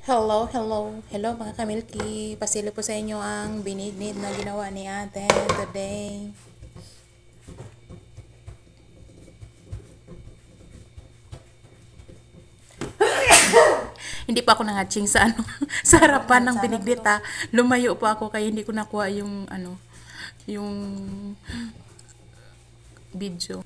Hello, hello, hello mga kamilky. Pasili po sa inyo ang binignit na ginawa ni ate today. Hindi pa ako nangatching sa sa harapan ng binignit ha. Lumayo pa ako kaya hindi ko nakuha yung yung video.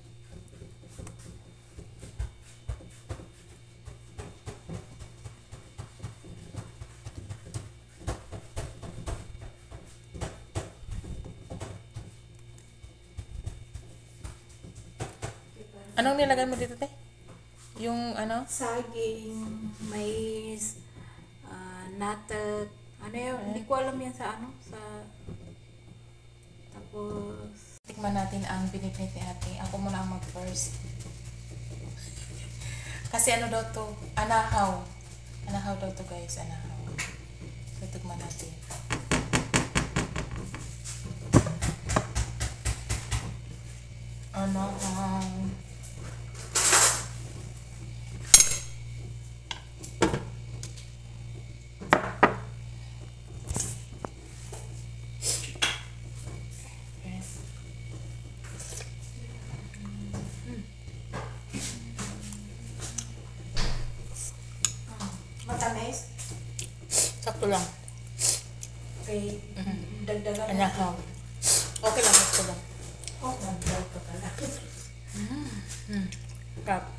Anong nilagay mo dito, te? Yung Saging, mais, natat, ano yun, hindi ko alam yan sa tapos, Tikman natin ang binignit ni ate. Ako muna ang mag-first. Kasi daw to? Anahaw. Anahaw daw to, guys. Anahaw. So, tikman natin. Anahaw. matamis. Sakto lang. Okay, dagdagan Anahaw. Okay lang, sakto lang. Oh, nagdag pa pala. Crap.